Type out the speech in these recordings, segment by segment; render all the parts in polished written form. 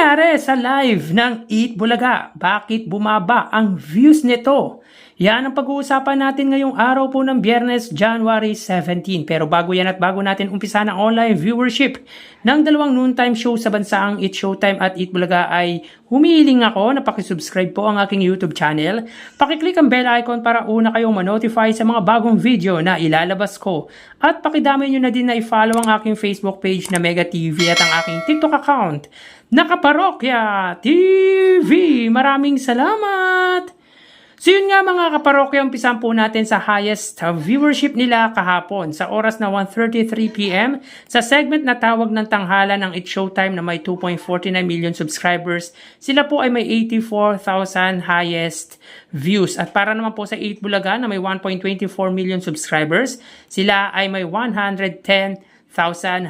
nangyari sa live ng Eat Bulaga? Bakit bumaba ang views nito? Yan ang pag-uusapan natin ngayong araw po ng Biyernes, January 17. Pero bago yan at bago natin umpisa ng online viewership ng dalawang noontime show sa bansang Eat Showtime at Eat Bulaga ay humihiling ako na pakisubscribe po ang aking YouTube channel. Pakiclick ang bell icon para una kayong ma-notify sa mga bagong video na ilalabas ko. At pakidamay nyo na din na i-follow ang aking Facebook page na Mega TV at ang aking TikTok account na Kaparokya TV. Maraming salamat! So yun nga mga kaparokya, umpisan po natin sa highest viewership nila kahapon sa oras na 1:33 PM sa segment na tawag ng tanghalan ng It's Showtime na may 2.49 million subscribers. Sila po ay may 84,000 highest views. At para naman po sa Eat Bulaga na may 1.24 million subscribers, sila ay may 110,000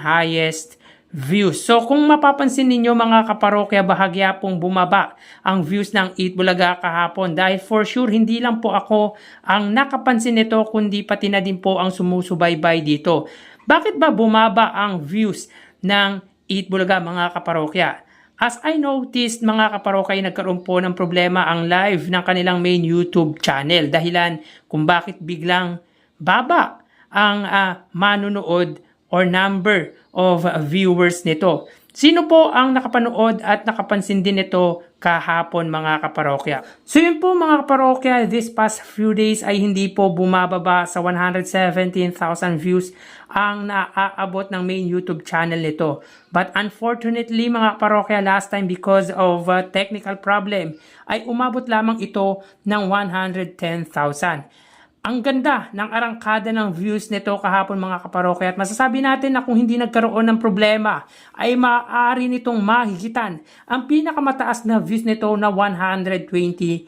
highest views. So kung mapapansin ninyo mga kaparokya, bahagya pong bumaba ang views ng Eat Bulaga kahapon dahil for sure hindi lang po ako ang nakapansin nito kundi pati na din po ang sumusubaybay dito. Bakit ba bumaba ang views ng Eat Bulaga mga kaparokya? As I noticed mga kaparokya, nagkaroon po ng problema ang live ng kanilang main YouTube channel dahilan kung bakit biglang baba ang manunood or number of viewers nito. Sino po ang nakapanood at nakapansin din ito kahapon mga kaparokya? So yun po mga kaparokya, this past few days ay hindi po bumababa sa 117,000 views ang naaabot ng main YouTube channel nito. But unfortunately mga kaparokya, last time because of technical problem ay umabot lamang ito ng 110,000. Ang ganda ng arangkada ng views nito kahapon mga kaparokya at masasabi natin na kung hindi nagkaroon ng problema ay maaari nitong mahigitan ang pinakamataas na views nito na 120,000.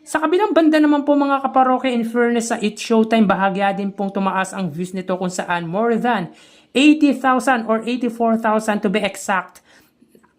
Sa kabilang banda naman po mga kaparokya, in fairness sa It's Showtime, bahagya din pong tumaas ang views nito kung saan more than 80,000 or 84,000 to be exact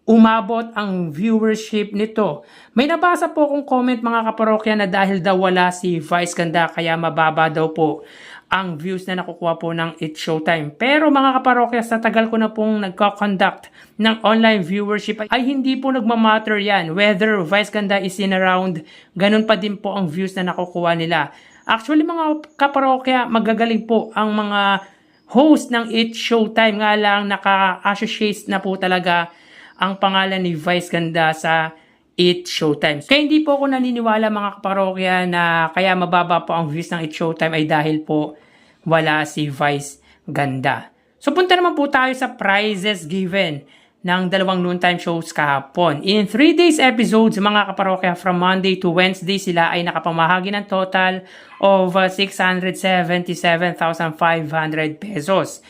umabot ang viewership nito. May nabasa po akong comment mga kaparokya na dahil daw wala si Vice Ganda kaya mababa daw po ang views na nakukuha po ng It's Showtime. Pero mga kaparokya, sa tagal ko na pong nagko-conduct ng online viewership ay hindi po nagmamatter yan. Whether Vice Ganda is in around, ganun pa din po ang views na nakukuha nila. Actually mga kaparokya, magagaling po ang mga host ng It's Showtime, nga lang naka-associate na po talaga ang pangalan ni Vice Ganda sa It's Showtime. Kaya hindi po ako naniniwala mga kaparokya na kaya mababa po ang views ng It's Showtime ay dahil po wala si Vice Ganda. So punta naman po tayo sa prizes given ng dalawang noontime shows kahapon. In 3 days episodes mga kaparokya, from Monday to Wednesday, sila ay nakapamahagi ng total of 677,500 pesos.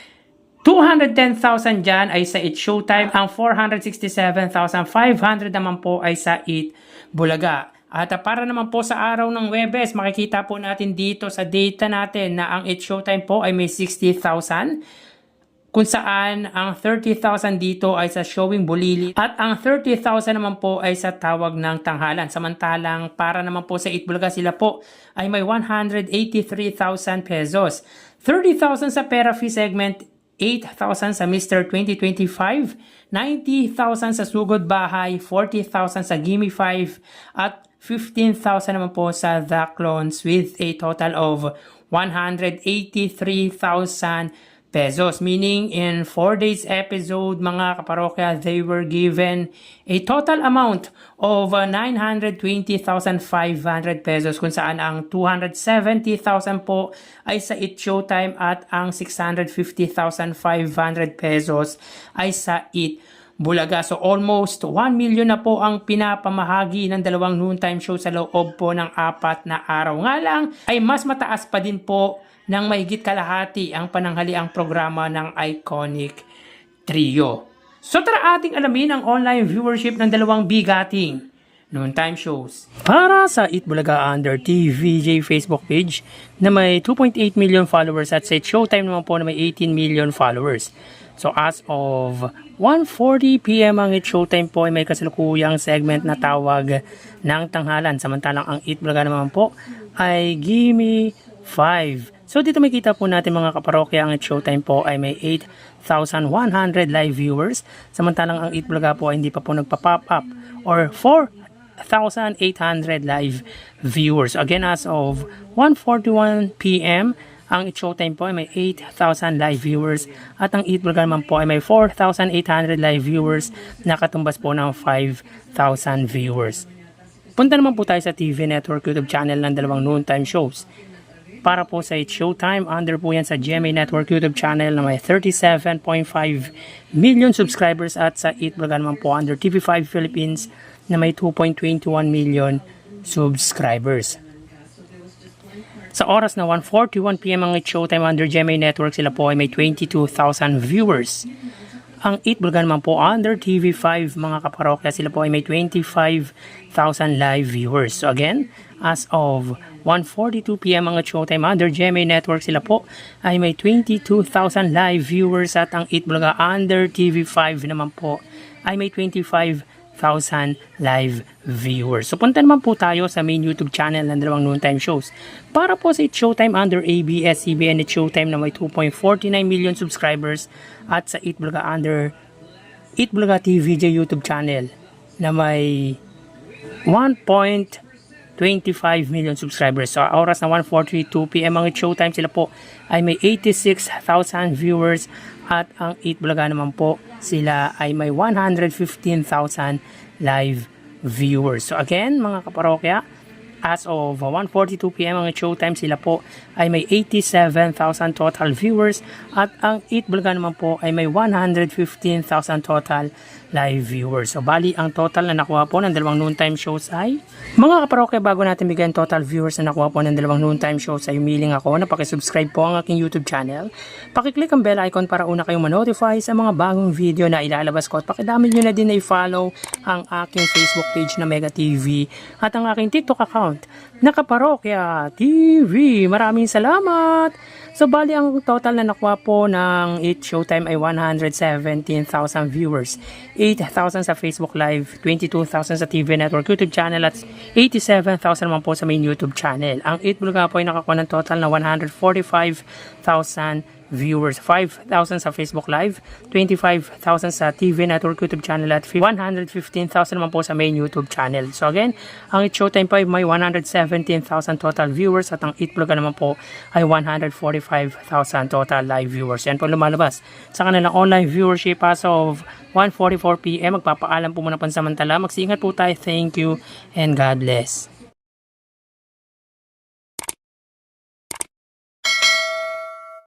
210,000 dyan ay sa It's Showtime. Ang 467,500 naman po ay sa Eat Bulaga. At para naman po sa araw ng Huwebes, makikita po natin dito sa data natin na ang It's Showtime po ay may 60,000. Kung saan ang 30,000 dito ay sa Showing Bulili at ang 30,000 naman po ay sa Tawag ng Tanghalan. Samantalang para naman po sa Eat Bulaga, sila po ay may 183,000 pesos. 30,000 sa Pera Fee segment, 8,000 sa Mr. 2025, 90,000 sa Sugod Bahay, 40,000 sa Gimme 5, at 15,000 naman po sa The Clones with a total of 183,000 pesos. Meaning in 4 days episode mga kaparokya, they were given a total amount of 920,500 pesos kung saan ang 270,000 po ay sa It's Showtime at ang 650,500 pesos ay sa Eat Bulaga. So almost 1 million na po ang pinapamahagi ng dalawang noontime show sa loob po ng 4 na araw. Nga lang ay mas mataas pa din po ng mahigit kalahati ang pananghaliang programa ng Iconic Trio. So tara ating alamin ang online viewership ng dalawang bigating noontime shows. Para sa Eat Bulaga under TVJ Facebook page na may 2.8 million followers at sa It's Showtime naman po na may 18 million followers. So as of 1:40 PM ang It's Showtime po ay may kasalukuyang segment na Tawag ng Tanghalan. Samantalang ang Eat Bulaga naman po ay Gimme 5. So dito makita po natin mga kaparokya, ang Eat Showtime po ay may 8,100 live viewers. Samantalang ang Eat Bulaga po ay hindi pa po nagpa-pop up or 4,800 live viewers. Again, as of 1:41 p.m., ang Eat Showtime po ay may 8,000 live viewers at ang Eat Bulaga naman po ay may 4,800 live viewers na katumbas po ng 5,000 viewers. Punta naman po tayo sa TV Network YouTube channel ng dalawang noontime shows. Para po sa Eat Showtime, under po yan sa GMA Network YouTube channel na may 37.5 million subscribers at sa Eat Bulaga naman po under TV5 Philippines na may 2.21 million subscribers. Sa oras na 1:41 p.m. ang Eat Showtime under GMA Network, sila po ay may 22,000 viewers. Ang Eat Bulaga naman po under TV5 mga kaparokya, sila po ay may 25,000 live viewers. So again, as of 1:42 p.m. ang Eat Showtime under GMA Network, sila po ay may 22,000 live viewers at ang Eat Bulaga under TV5 naman po ay may 25,000 live viewers. So punta naman po tayo sa main YouTube channel ng dalawang noontime shows. Para po sa Eat Showtime under ABS-CBN Eat Showtime na may 2.49 million subscribers at sa Eat Bulaga under Eat Bulaga TVJ YouTube channel na may 1.25 million subscribers. So oras na 1:42 p.m. ang Eat Showtime, sila po ay may 86,000 viewers at ang Eat Bulaga naman po sila ay may 115,000 live viewers. So again mga kaparokya, as of 1:42 p.m. ang Eat Showtime, sila po ay may 87,000 total viewers at ang Eat Bulaga naman po ay may 115,000 total live viewers. So bali ang total na nakuha po ng dalawang noontime shows ay, mga kaparokya, bago natin bigyan total viewers na nakuha po ng dalawang noontime shows ay humiling ako na pakisubscribe po ang aking YouTube channel. Pakiclick ang bell icon para una kayong manotify sa mga bagong video na ilalabas ko at pakidami nyo na din na i-follow ang aking Facebook page na Mega TV at ang aking TikTok account na Kaparokya TV. Maraming salamat! So bali ang total na nakuha po ng Eat Showtime ay 117,000 viewers, 8,000 sa Facebook Live, 22,000 sa TV Network YouTube channel at 87,000 naman po sa main YouTube channel. Ang Eat Bulaga po ay nakakuha ng total na 145,000 viewers, 5,000 sa Facebook Live, 25,000 sa TV Network YouTube channel at 115,000 naman po sa main YouTube channel. So again, ang Eat Showtime po ay may 117,000 total viewers at ang Eat Bulaga naman po ay 145,000 total live viewers. Yan po lumalabas sa kanilang online viewership as of 1:44 p.m. Magpapaalam po muna pansamantala. Magsiingat po tayo. Thank you and God bless.